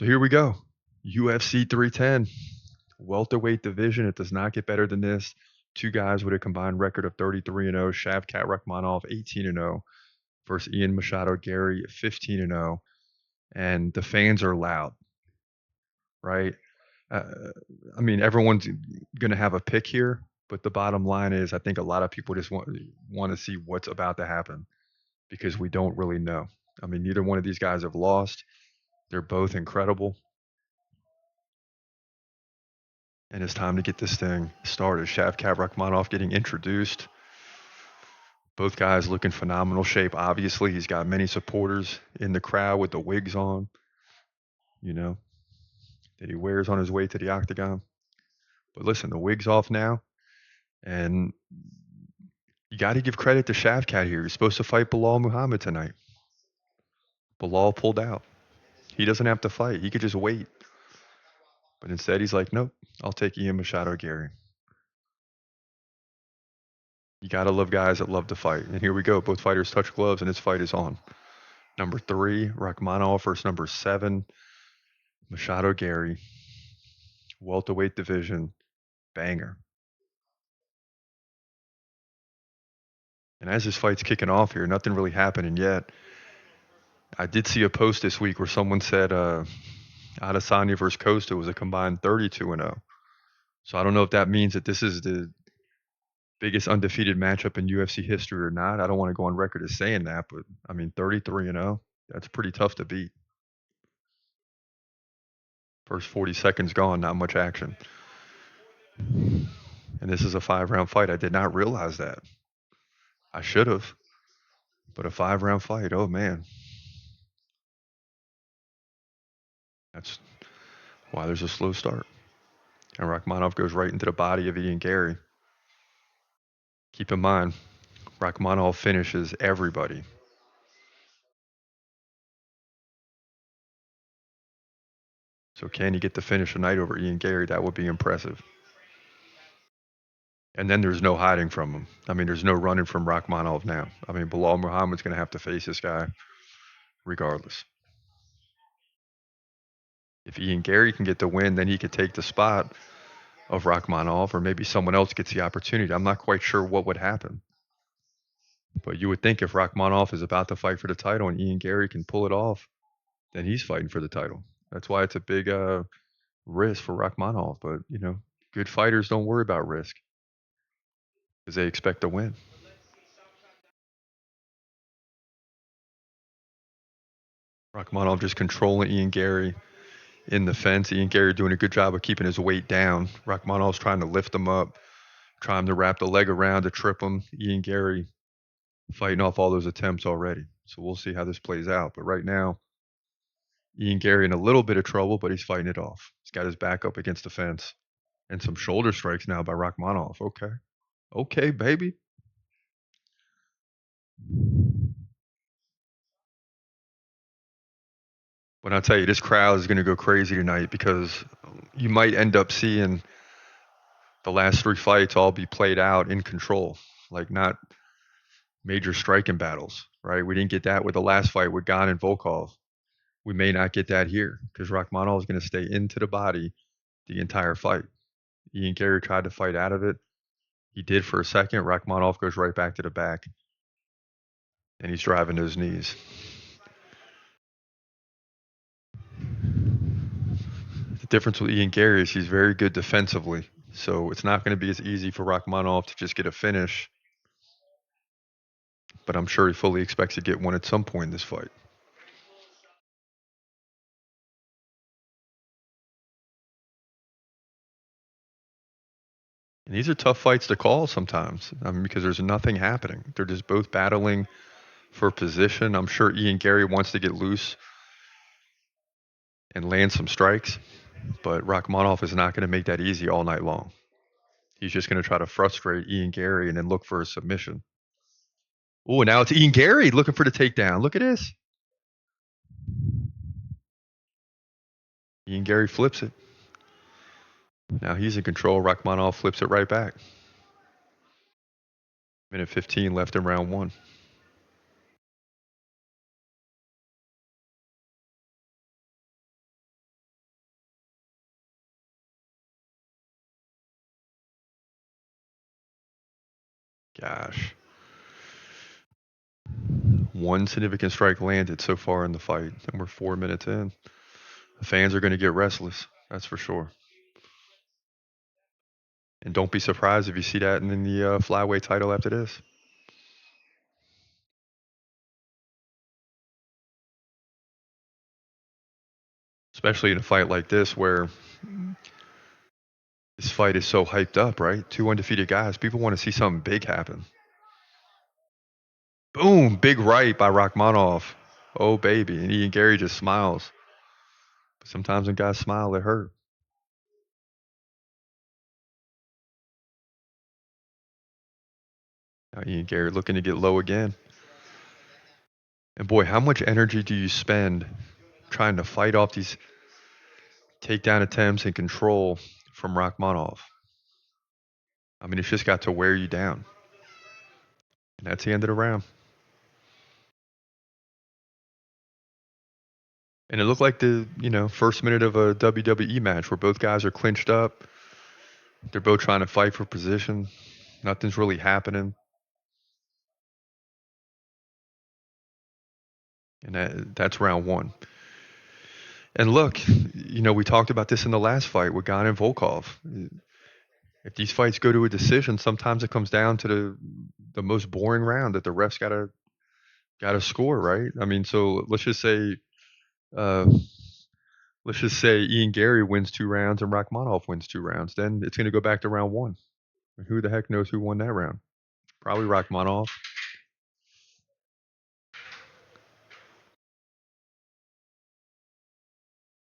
So here we go. UFC 310, welterweight division. It does not get better than this. Two guys with a combined record of 33-0. Shavkat Rakhmonov 18-0 versus Ian Machado Garry 15-0. And the fans are loud, right? Uh, I mean, everyone's going to have a pick here, but the bottom line is, I think a lot of people just want to see what's about to happen because we don't really know. I mean, neither one of these guys have lost. They're both incredible. And it's time to get this thing started. Shavkat Rakhmonov getting introduced. Both guys look in phenomenal shape. Obviously, he's got many supporters in the crowd with the wigs on, you know, that he wears on his way to the octagon. But listen, the wig's off now, and you got to give credit to Shavkat here. He's supposed to fight Bilal Muhammad tonight. Bilal pulled out. He doesn't have to fight. He could just wait. But instead, he's like, nope, I'll take Ian Machado Garry. You got to love guys that love to fight. And here we go. Both fighters touch gloves, and this fight is on. Number 3, Rakhmonov versus number 7, Machado Garry. Welterweight division, banger. And as this fight's kicking off here, nothing really happening yet. I did see a post this week where someone said Adesanya versus Costa was a combined 32-0. So I don't know if that means that this is the biggest undefeated matchup in UFC history or not. I don't want to go on record as saying that, but I mean 33-0, that's pretty tough to beat. First 40 seconds gone, not much action. And this is a 5-round fight. I did not realize that. I should have. But a 5-round fight, oh man. That's why there's a slow start. And Rakhmonov goes right into the body of Ian Garry. Keep in mind, Rakhmonov finishes everybody. So can he get the finish tonight over Ian Garry? That would be impressive. And then there's no hiding from him. I mean, there's no running from Rakhmonov now. I mean, Bilal Muhammad's going to have to face this guy regardless. If Ian Garry can get the win, then he could take the spot of Rakhmonov, or maybe someone else gets the opportunity. I'm not quite sure what would happen. But you would think if Rakhmonov is about to fight for the title and Ian Garry can pull it off, then he's fighting for the title. That's why it's a big risk for Rakhmonov. But, you know, good fighters don't worry about risk because they expect to win. Rakhmonov just controlling Ian Garry in the fence. Ian Garry doing a good job of keeping his weight down. Rakhmonov's trying to lift him up, trying to wrap the leg around to trip him. Ian Garry fighting off all those attempts already. So we'll see how this plays out. But right now, Ian Garry in a little bit of trouble, but he's fighting it off. He's got his back up against the fence. And some shoulder strikes now by Rakhmonov. Okay. Okay, baby. But I'll tell you, this crowd is going to go crazy tonight because you might end up seeing the last 3 fights all be played out in control, like not major striking battles, right? We didn't get that with the last fight with Gan and Volkov. We may not get that here because Rakhmonov is going to stay into the body the entire fight. Ian Garry tried to fight out of it. He did for a second. Rakhmonov goes right back to the back, and he's driving those knees. The difference with Ian Garry is he's very good defensively, so it's not going to be as easy for Rakhmonov to just get a finish. But I'm sure he fully expects to get one at some point in this fight. And these are tough fights to call sometimes, because there's nothing happening. They're just both battling for position. I'm sure Ian Garry wants to get loose and land some strikes, but Rakhmonov is not going to make that easy all night long. He's just going to try to frustrate Ian Garry and then look for a submission. Oh, now it's Ian Garry looking for the takedown. Look at this. Ian Garry flips it. Now he's in control. Rakhmonov flips it right back. Minute 15 left in round 1. Gosh. One significant strike landed so far in the fight, and we're 4 minutes in. The fans are going to get restless. That's for sure. And don't be surprised if you see that in the flyweight title after this. Especially in a fight like this where this fight is so hyped up, right? Two undefeated guys. People want to see something big happen. Boom! Big right by Rakhmonov. Oh, baby. And Ian Garry just smiles. But sometimes when guys smile, it hurt. Now Ian Garry looking to get low again. And boy, how much energy do you spend trying to fight off these takedown attempts and control from Rakhmonov? I mean, it's just got to wear you down. And that's the end of the round. And it looked like the, first minute of a WWE match where both guys are clinched up. They're both trying to fight for position. Nothing's really happening. And that's round one. And look, we talked about this in the last fight with Gan and Volkov. If these fights go to a decision, sometimes it comes down to the most boring round that the refs gotta score, right? I mean, so uh, let's just say Ian Garry wins 2 rounds and Rakhmonov wins 2 rounds. Then it's going to go back to round one. And who the heck knows who won that round? Probably Rakhmonov.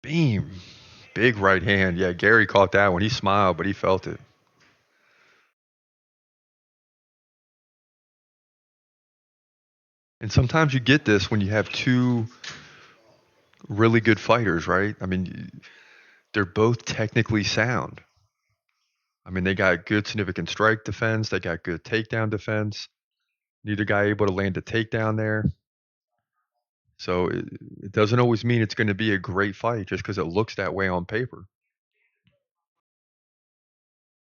Beam. Big right hand. Yeah, Gary caught that one. He smiled, but he felt it. And sometimes you get this when you have two really good fighters, right? I mean, they're both technically sound. I mean, they got good significant strike defense. They got good takedown defense. Neither guy able to land a takedown there. So it doesn't always mean it's going to be a great fight just because it looks that way on paper.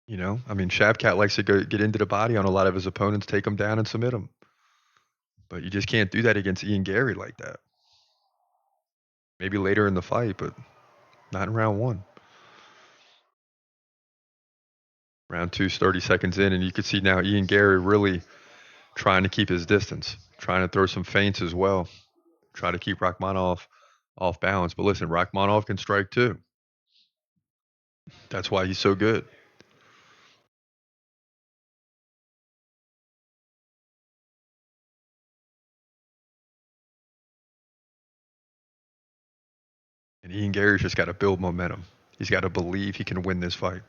I mean, Shavkat likes to get into the body on a lot of his opponents, take them down and submit them. But you just can't do that against Ian Garry like that. Maybe later in the fight, but not in round one. Round two's 30 seconds in, and you can see now Ian Garry really trying to keep his distance, trying to throw some feints as well, try to keep Rakhmonov off balance. But listen, Rakhmonov can strike too. That's why he's so good. And Ian Garry's just got to build momentum. He's got to believe he can win this fight.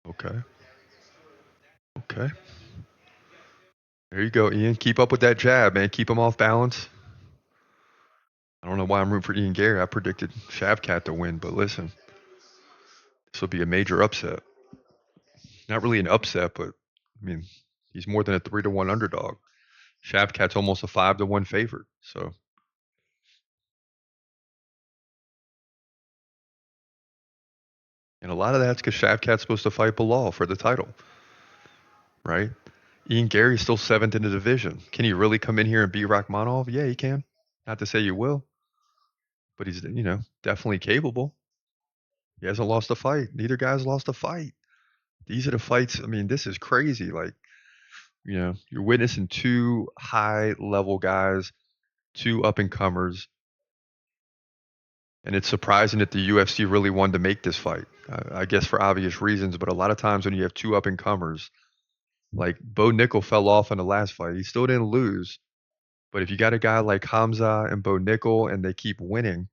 Okay. Okay. There you go, Ian. Keep up with that jab, man. Keep him off balance. I don't know why I'm rooting for Ian Garry. I predicted Shavkat to win, but listen, this will be a major upset. Not really an upset, but I mean, he's more than a 3-1 underdog. Shavkat's almost a 5-1 favorite. So, and a lot of that's because Shavkat's supposed to fight Bilal for the title, right? Ian Gary's still seventh in the division. Can he really come in here and beat Rakhmonov? Yeah, he can. Not to say you will, but he's definitely capable. He hasn't lost a fight. Neither guy's lost a fight. These are the fights. I mean, this is crazy. Like, you're witnessing two high level guys, two up and comers, and it's surprising that the UFC really wanted to make this fight. I guess for obvious reasons, but a lot of times when you have two up and comers, like Bo Nickel fell off in the last fight, he still didn't lose. But if you got a guy like Hamza and Bo Nickel and they keep winning,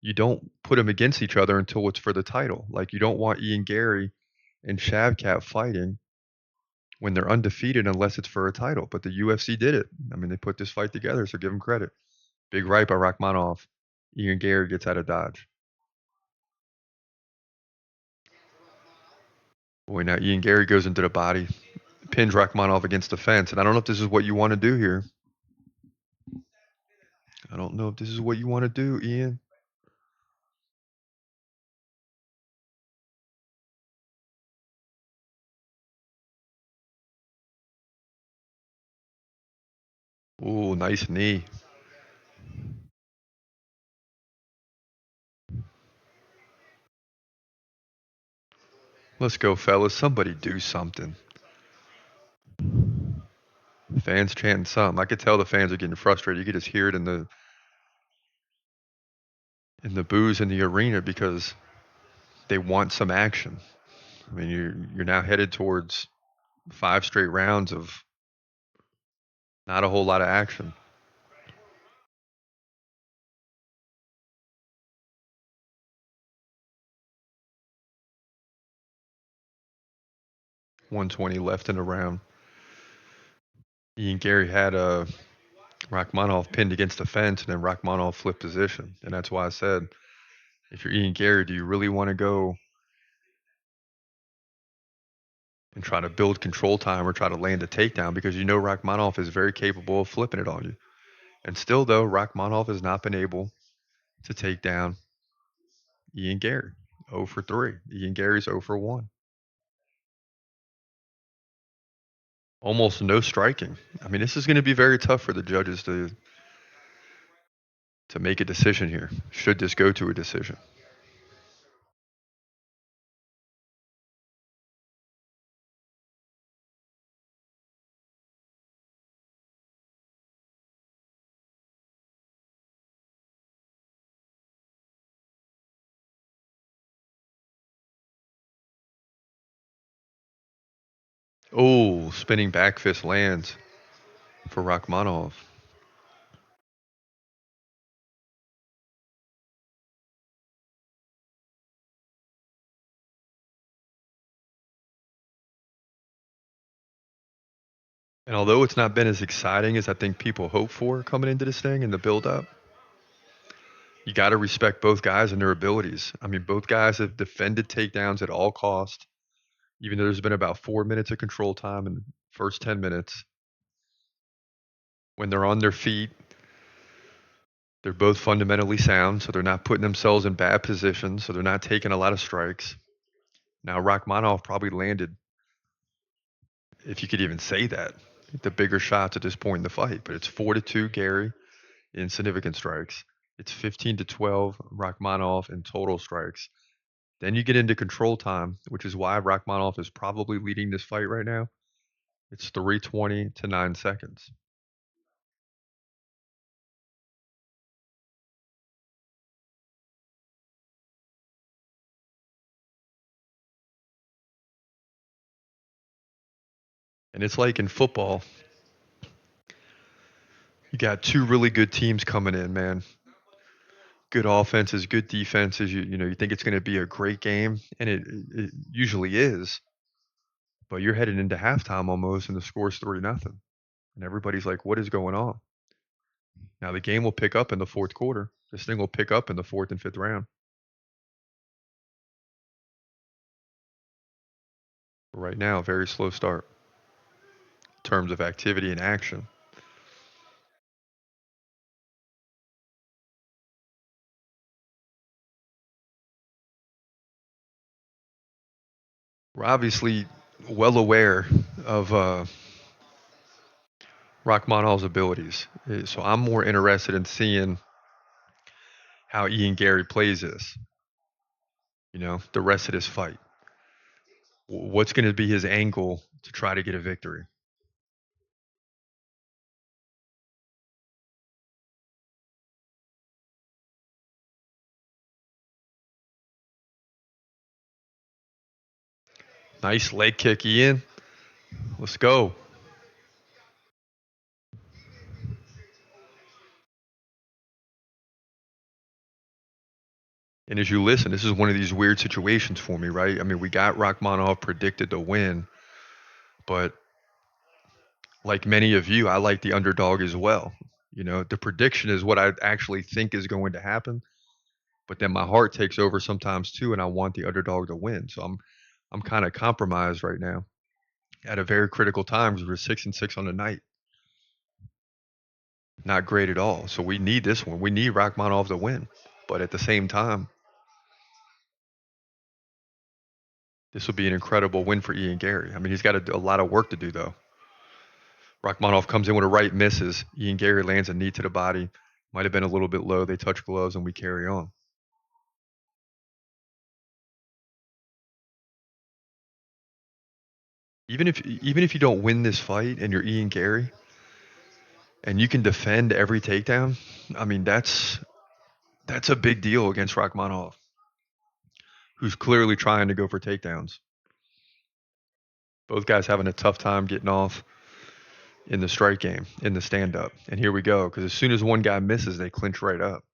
you don't put them against each other until it's for the title. Like you don't want Ian Garry and Shavkat fighting when they're undefeated unless it's for a title. But the UFC did it. I mean, they put this fight together, so give them credit. Big right by Rakhmonov. Ian Garry gets out of dodge. Boy, now Ian Garry goes into the body, pins Rakhmonov against the fence. And I don't know if this is what you want to do here. I don't know if this is what you want to do, Ian. Ooh, nice knee. Let's go, fellas. Somebody do something. Fans chanting something. I could tell the fans are getting frustrated. You could just hear it in the boos in the arena because they want some action. I mean, you're now headed towards 5 straight rounds of not a whole lot of action. 120 left in the round. Ian Gary had Rakhmonov pinned against the fence, and then Rakhmonov flipped position. And that's why I said, if you're Ian Gary, do you really want to go and try to build control time or try to land a takedown? Because you know Rakhmonov is very capable of flipping it on you. And still, though, Rakhmonov has not been able to take down Ian Gary. 0 for 3. Ian Gary's 0 for 1. Almost no striking. I mean, this is going to be very tough for the judges to make a decision here. Should this go to a decision? Oh, spinning back fist lands for Rakhmonov. And although it's not been as exciting as I think people hope for coming into this thing in the build-up, you got to respect both guys and their abilities. I mean, both guys have defended takedowns at all cost, even though there's been about 4 minutes of control time in the first 10 minutes. When they're on their feet, they're both fundamentally sound, so they're not putting themselves in bad positions, so they're not taking a lot of strikes. Now, Rakhmonov probably landed, if you could even say that, the bigger shots at this point in the fight, but it's 4-2 Gary in significant strikes. It's 15-12 Rakhmonov in total strikes. Then you get into control time, which is why Rakhmonov is probably leading this fight right now. It's 3:20 to 9 seconds. And it's like in football, you got two really good teams coming in, man. Good offenses, good defenses. You think it's going to be a great game, and it usually is. But you're headed into halftime almost, and the score's 3-0, and everybody's like, "What is going on?" Now the game will pick up in the fourth quarter. This thing will pick up in the fourth and fifth round. But right now, very slow start in terms of activity and action. We're obviously well aware of Rachmanov's abilities, so I'm more interested in seeing how Ian Gary plays this. The rest of this fight. What's going to be his angle to try to get a victory? Nice leg kick, Ian. Let's go. And as you listen, this is one of these weird situations for me, right? I mean, we got Rachmanov predicted to win, but like many of you, I like the underdog as well. The prediction is what I actually think is going to happen, but then my heart takes over sometimes too, and I want the underdog to win. So I'm kind of compromised right now at a very critical time because we're 6-6 on the night. Not great at all. So we need this one. We need Rachmanov to win, but at the same time, this will be an incredible win for Ian Gary. I mean, he's got a lot of work to do though. Rachmanov comes in with a right, misses. Ian Garry lands a knee to the body. Might have been a little bit low. They touch gloves, and we carry on. Even if you don't win this fight and you're Ian Garry and you can defend every takedown, I mean that's a big deal against Rachmanov, who's clearly trying to go for takedowns. Both guys having a tough time getting off in the strike game, in the stand up. And here we go, because as soon as one guy misses, they clinch right up.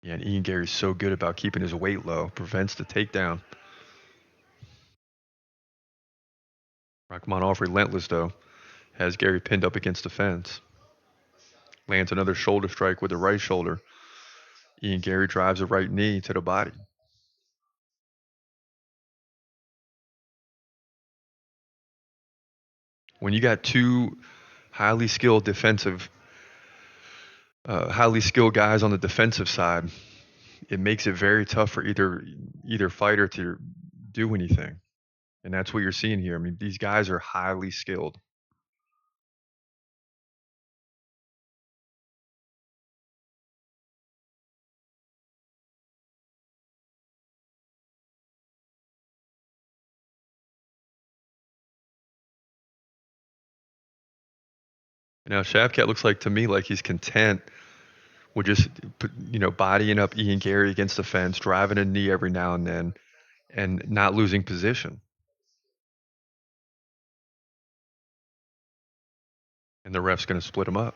Yeah, and Ian Gary's so good about keeping his weight low, prevents the takedown. Rachmanov relentless though, has Gary pinned up against the fence. Lands another shoulder strike with the right shoulder. Ian Garry drives a right knee to the body. When you got two highly skilled highly skilled guys on the defensive side, it makes it very tough for either fighter to do anything. And that's what you're seeing here. I mean, these guys are highly skilled. Now, Shavkat looks like to me like he's content with just bodying up Ian Garry against the fence, driving a knee every now and then, and not losing position. And the ref's going to split him up.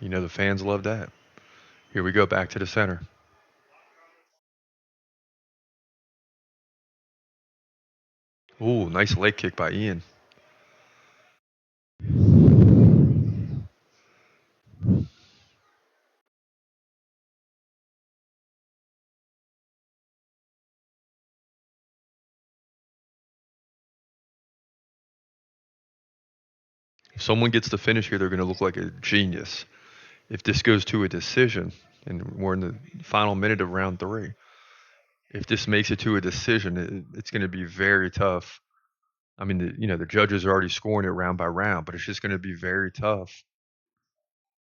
The fans love that. Here we go back to the center. Ooh, nice leg kick by Ian. If someone gets the finish here, they're going to look like a genius. If this goes to a decision, and we're in the final minute of round 3, if this makes it to a decision, it's going to be very tough. I mean, the judges are already scoring it round by round, but it's just going to be very tough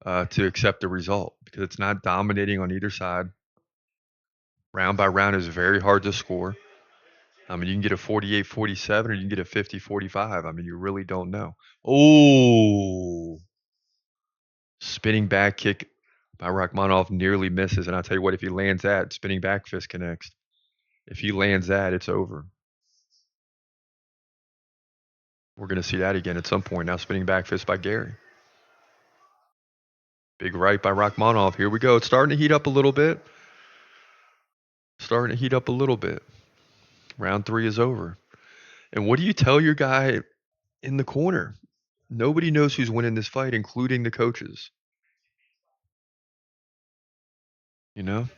to accept the result because it's not dominating on either side. Round by round is very hard to score. I mean, you can get a 48-47 or you can get a 50-45. I mean, you really don't know. Oh, spinning back kick by Rachmanov nearly misses. And I'll tell you what, if he lands that, spinning back fist connects. If he lands that, it's over. We're going to see that again at some point. Now spinning back fist by Garry. Big right by Rachmanov. Here we go. It's starting to heat up a little bit. Starting to heat up a little bit. Round 3 is over. And what do you tell your guy in the corner? Nobody knows who's winning this fight, including the coaches. You know?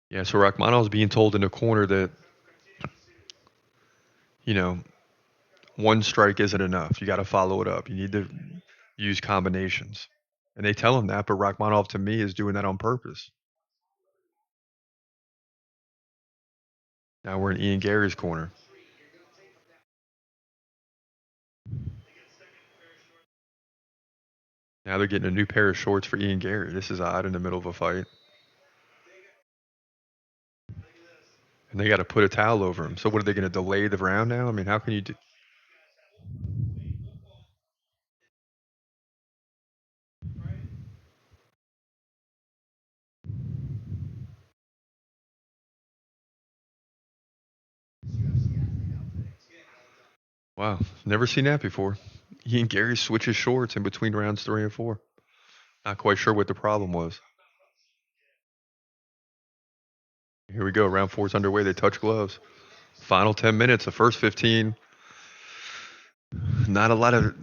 Yeah, so Rachmanov's being told in the corner that, you know, one strike isn't enough. You got to follow it up. You need to use combinations. And they tell him that, but Rachmanov to me is doing that on purpose. Now we're in Ian Gary's corner. Now they're getting a new pair of shorts for Ian Garry. This is odd in the middle of a fight. And they got to put a towel over him. So what are they going to delay the round now? I mean, how can you do? Wow, never seen that before. Ian Garry switches shorts in between rounds 3 and 4. Not quite sure what the problem was. Here we go. Round 4's underway. They touch gloves. Final 10 minutes. The first 15. Not a lot of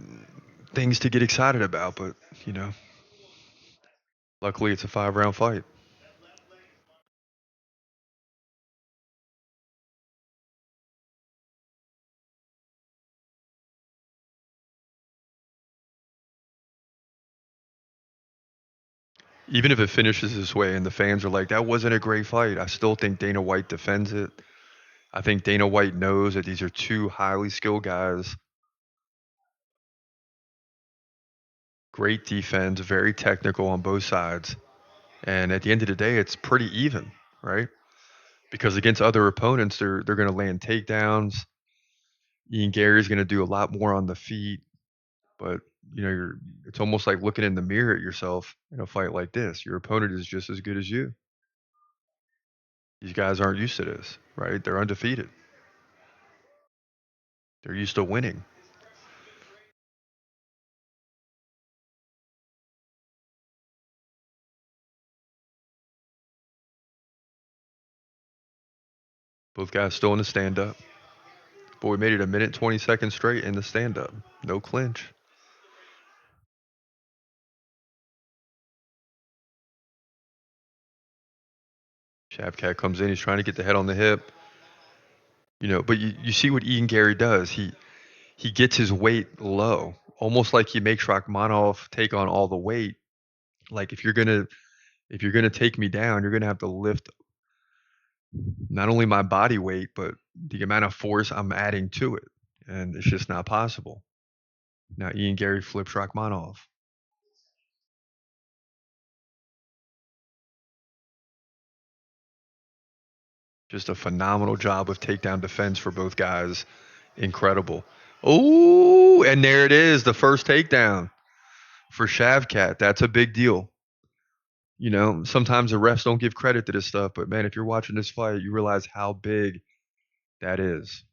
things to get excited about, but, luckily it's a 5-round fight. Even if it finishes this way and the fans are like, that wasn't a great fight, I still think Dana White defends it. I think Dana White knows that these are two highly skilled guys, great defense, very technical on both sides. And at the end of the day, it's pretty even, right? Because against other opponents, they're going to land takedowns. Ian Gary's going to do a lot more on the feet, but it's almost like looking in the mirror at yourself in a fight like this. Your opponent is just as good as you. These guys aren't used to this, right? They're undefeated. They're used to winning. Both guys still in the stand up. But we made it a minute 20 seconds straight in the stand up. No clinch. Shavkat comes in, he's trying to get the head on the hip. But you see what Ian Gary does. He gets his weight low, almost like he makes Rakhmonov take on all the weight. Like if you're gonna take me down, you're gonna have to lift not only my body weight, but the amount of force I'm adding to it. And it's just not possible. Now Ian Gary flips Rakhmonov. Just a phenomenal job of takedown defense for both guys. Incredible. Oh, and there it is, the first takedown for Shavkat. That's a big deal. Sometimes the refs don't give credit to this stuff, but man, if you're watching this fight, you realize how big that is.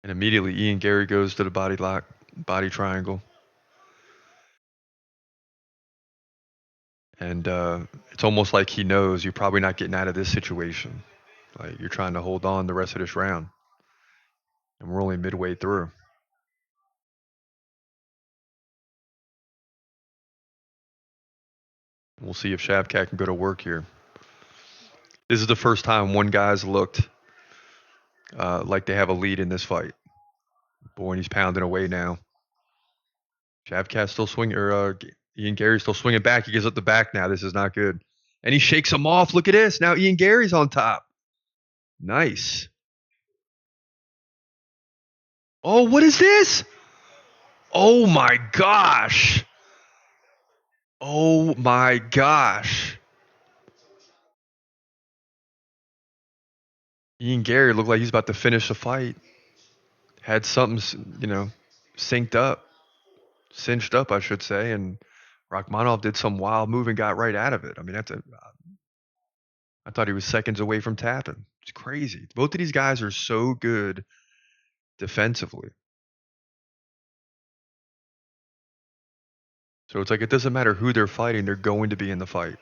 And immediately Ian Gary goes to the body lock, body triangle. And it's almost like he knows you're probably not getting out of this situation. Like you're trying to hold on the rest of this round. And we're only midway through. We'll see if Shavkat can go to work here. This is the first time one guy's looked like they have a lead in this fight. Boy, and he's pounding away now. Shavkat still swinging, or Ian Gary's still swinging back. He gives up the back now. This is not good. And he shakes him off. Look at this. Now Ian Gary's on top. Nice. Oh, what is this? Oh my gosh. Oh my gosh. Ian Gary looked like he's about to finish the fight. Had something, synced up, cinched up, I should say. And Rakhmonov did some wild move and got right out of it. I mean, I thought he was seconds away from tapping. It's crazy. Both of these guys are so good defensively. So it's like it doesn't matter who they're fighting, they're going to be in the fight.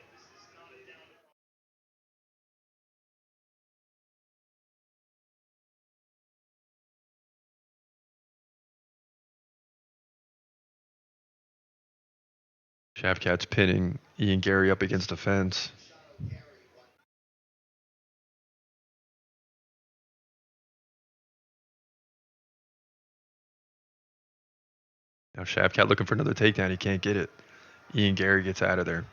Shavkat's pinning Ian Gary up against the fence. Now Shavkat looking for another takedown. He can't get it. Ian Gary gets out of there.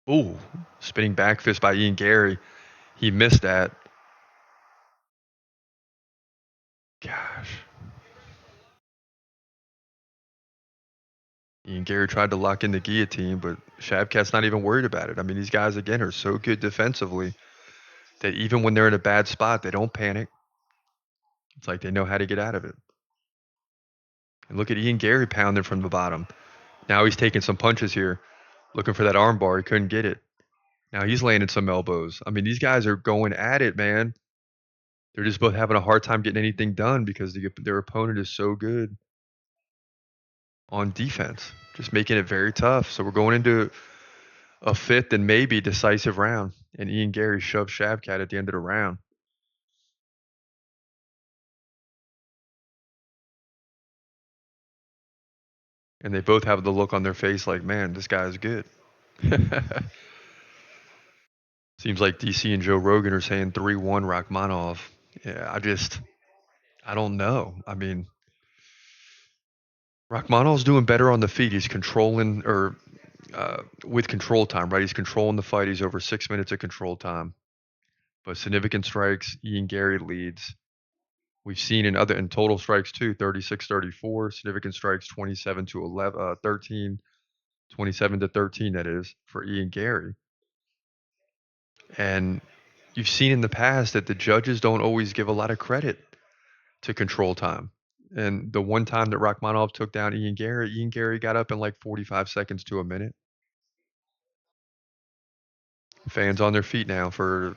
Ooh, spinning back fist by Ian Gary. He missed that. Gosh. Ian Gary tried to lock in the guillotine, but Shavkat's not even worried about it. I mean, these guys, again, are so good defensively that even when they're in a bad spot, they don't panic. It's like they know how to get out of it. And look at Ian Gary pounding from the bottom. Now he's taking some punches here, looking for that arm bar. He couldn't get it. Now he's landing some elbows. I mean, these guys are going at it, man. They're just both having a hard time getting anything done because their opponent is so good on defense, just making it very tough. So we're going into a fifth and maybe decisive round, and Ian Gary shoved Shavkat at the end of the round. And they both have the look on their face like, man, this guy's good. Seems like DC and Joe Rogan are saying 3-1 Rakhmonov. Yeah, I don't know. I mean, Rachmanov's doing better on the feet. He's controlling, or with control time, right? He's controlling the fight. He's over 6 minutes of control time. But significant strikes, Ian Garry leads. We've seen in total strikes too, 36-34. Significant strikes, 27 to 11, 13, 27 to 13. That is for Ian Garry. And you've seen in the past that the judges don't always give a lot of credit to control time. And the one time that Rachmanov took down Ian Garry got up in like 45 seconds to a minute. Fans on their feet now for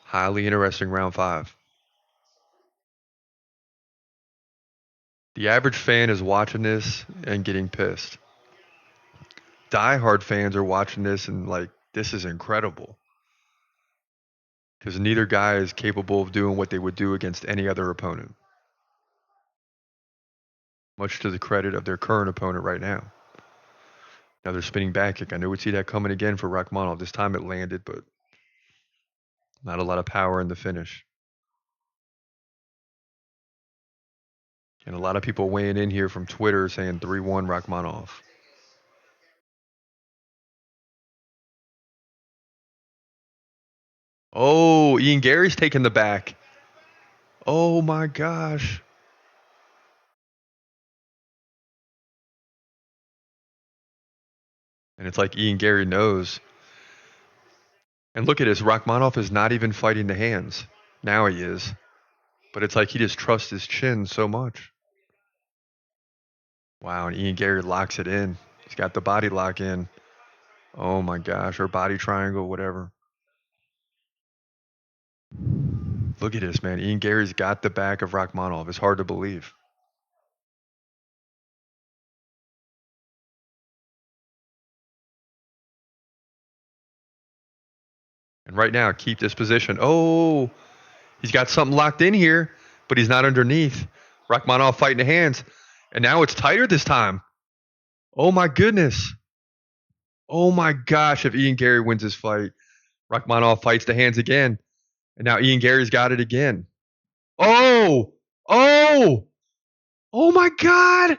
highly interesting round 5. The average fan is watching this and getting pissed. Diehard fans are watching this and like, this is incredible. Because neither guy is capable of doing what they would do against any other opponent. Much to the credit of their current opponent right now. Another spinning back kick. I knew we'd see that coming again for Rakhmonov. This time it landed, but not a lot of power in the finish. And a lot of people weighing in here from Twitter saying 3-1 Rakhmonov. Oh, Ian Garry's taking the back. Oh my gosh. And it's like Ian Garry knows. And look at this. Rakhmonov is not even fighting the hands. Now he is. But it's like he just trusts his chin so much. Wow, and Ian Garry locks it in. He's got the body lock in. Oh my gosh, or body triangle, whatever. Look at this, man. Ian Garry's got the back of Rakhmonov. It's hard to believe. And right now, keep this position. Oh, he's got something locked in here, but he's not underneath. Rakhmonov fighting the hands. And now it's tighter this time. Oh my goodness. Oh my gosh, if Ian Garry wins this fight, Rakhmonov fights the hands again. And now Ian Garry's got it again. Oh! Oh! Oh my God!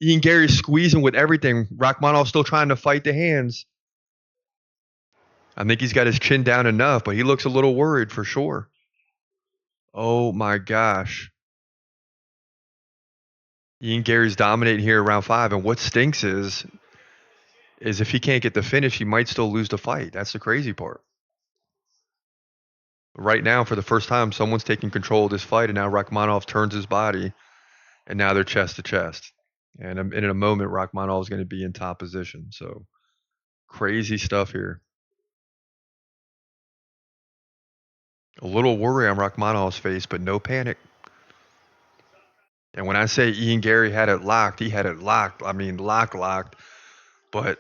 Ian Garry's squeezing with everything. Rachmanov's still trying to fight the hands. I think he's got his chin down enough, but he looks a little worried for sure. Oh my gosh. Ian Garry's dominating here in round 5, and what stinks is if he can't get the finish, he might still lose the fight. That's the crazy part. Right now, for the first time, someone's taking control of this fight, and now Rakhmonov turns his body, and now they're chest to chest. And in a moment, Rakhmonov is going to be in top position. So crazy stuff here. A little worry on Rakhmonov's face, but no panic. And when I say Ian Garry had it locked, he had it locked. I mean, locked. But,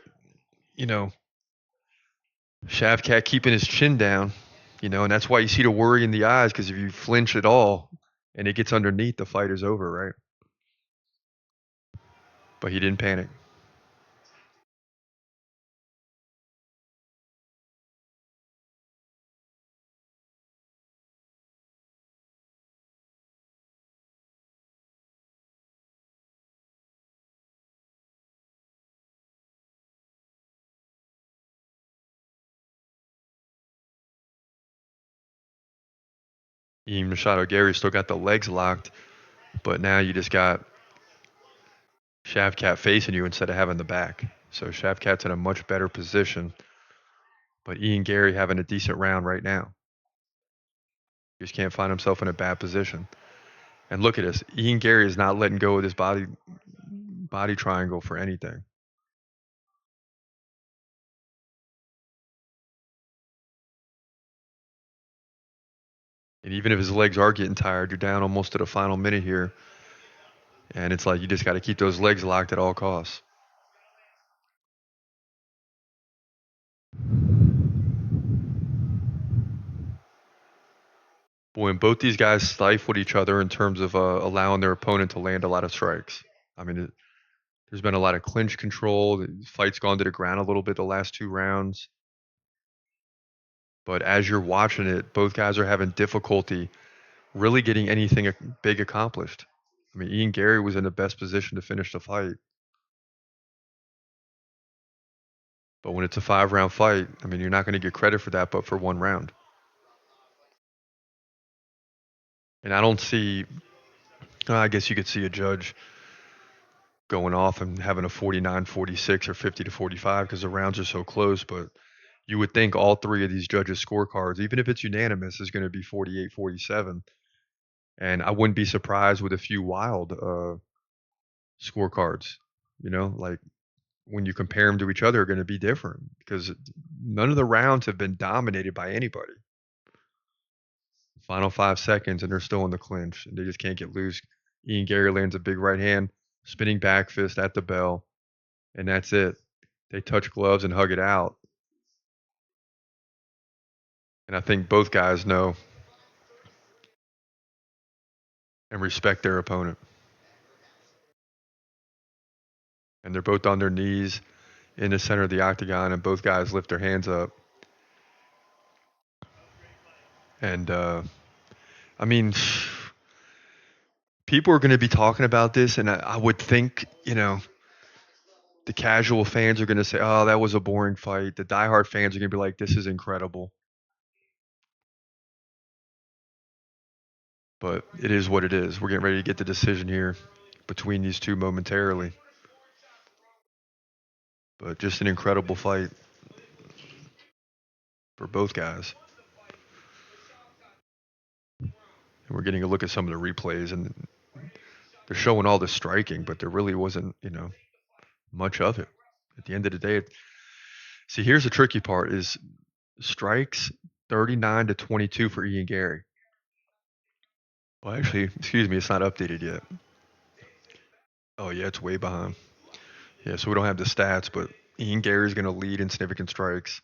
you know, Shavkat keeping his chin down, and that's why you see the worry in the eyes, because if you flinch at all and it gets underneath, the fight is over, right? But he didn't panic. Ian Machado Garry still got the legs locked, but now you just got Shavkat facing you instead of having the back. So Shavkat's in a much better position, but Ian Garry having a decent round right now. He just can't find himself in a bad position. And look at this. Ian Garry is not letting go of this body triangle for anything. And even if his legs are getting tired, you're down almost to the final minute here. And it's like you just got to keep those legs locked at all costs. Boy, and both these guys stifled each other in terms of allowing their opponent to land a lot of strikes. I mean, there's been a lot of clinch control. The fight's gone to the ground a little bit the last 2 rounds. But as you're watching it, both guys are having difficulty really getting anything big accomplished. I mean, Ian Garry was in the best position to finish the fight. But when it's a 5-round fight, I mean, you're not going to get credit for that, but for 1 round. And I don't see, I guess you could see a judge going off and having a 49-46 or 50-45 because the rounds are so close. But you would think all three of these judges' scorecards, even if it's unanimous, is going to be 48-47. And I wouldn't be surprised with a few wild scorecards, like when you compare them to each other, are going to be different because none of the rounds have been dominated by anybody. Final 5 seconds, and they're still in the clinch, and they just can't get loose. Ian Garry lands a big right hand, spinning back fist at the bell, and that's it. They touch gloves and hug it out. And I think both guys know and respect their opponent. And they're both on their knees in the center of the octagon, and both guys lift their hands up. And, I mean, people are going to be talking about this, and I would think, the casual fans are going to say, oh, that was a boring fight. The diehard fans are going to be like, this is incredible. But it is what it is. We're getting ready to get the decision here between these two momentarily. But just an incredible fight for both guys. And we're getting a look at some of the replays, and they're showing all the striking, but there really wasn't, much of it. At the end of the day, see, here's the tricky part: is strikes 39-22 for Ian Garry. Well, actually, excuse me, it's not updated yet. Oh yeah, it's way behind. Yeah, so we don't have the stats, but Ian Gary's going to lead in significant strikes.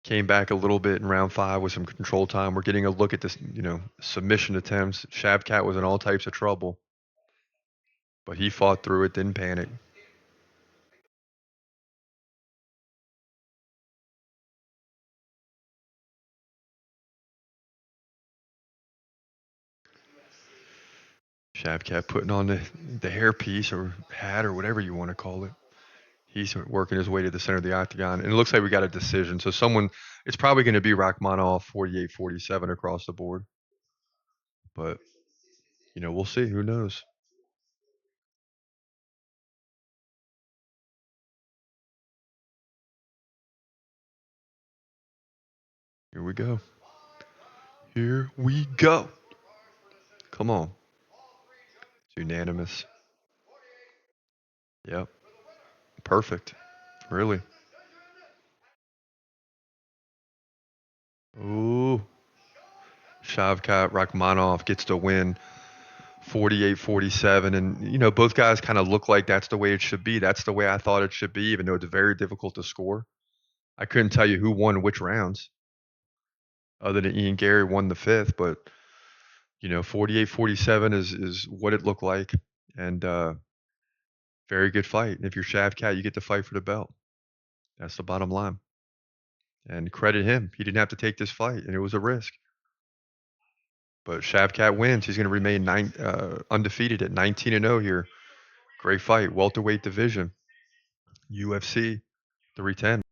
Came back a little bit in round 5 with some control time. We're getting a look at this, submission attempts. Shavkat was in all types of trouble, but he fought through it, didn't panic. Shavkat putting on the hairpiece or hat or whatever you want to call it. He's working his way to the center of the octagon, and it looks like we got a decision. So it's probably going to be Rakhmonov 48-47 across the board. But, we'll see. Who knows? Here we go. Here we go. Come on. It's unanimous. Yep. Perfect. Really. Ooh. Shavkat Rakhmonov gets the win 48-47. And, both guys kind of look like that's the way it should be. That's the way I thought it should be, even though it's very difficult to score. I couldn't tell you who won which rounds other than Ian Garry won the 5th. But, 48-47 is what it looked like. And very good fight. And if you're Shavkat, you get to fight for the belt. That's the bottom line. And credit him. He didn't have to take this fight, and it was a risk. But Shavkat wins. He's going to remain undefeated at 19-0 here. Great fight. Welterweight division. UFC 310.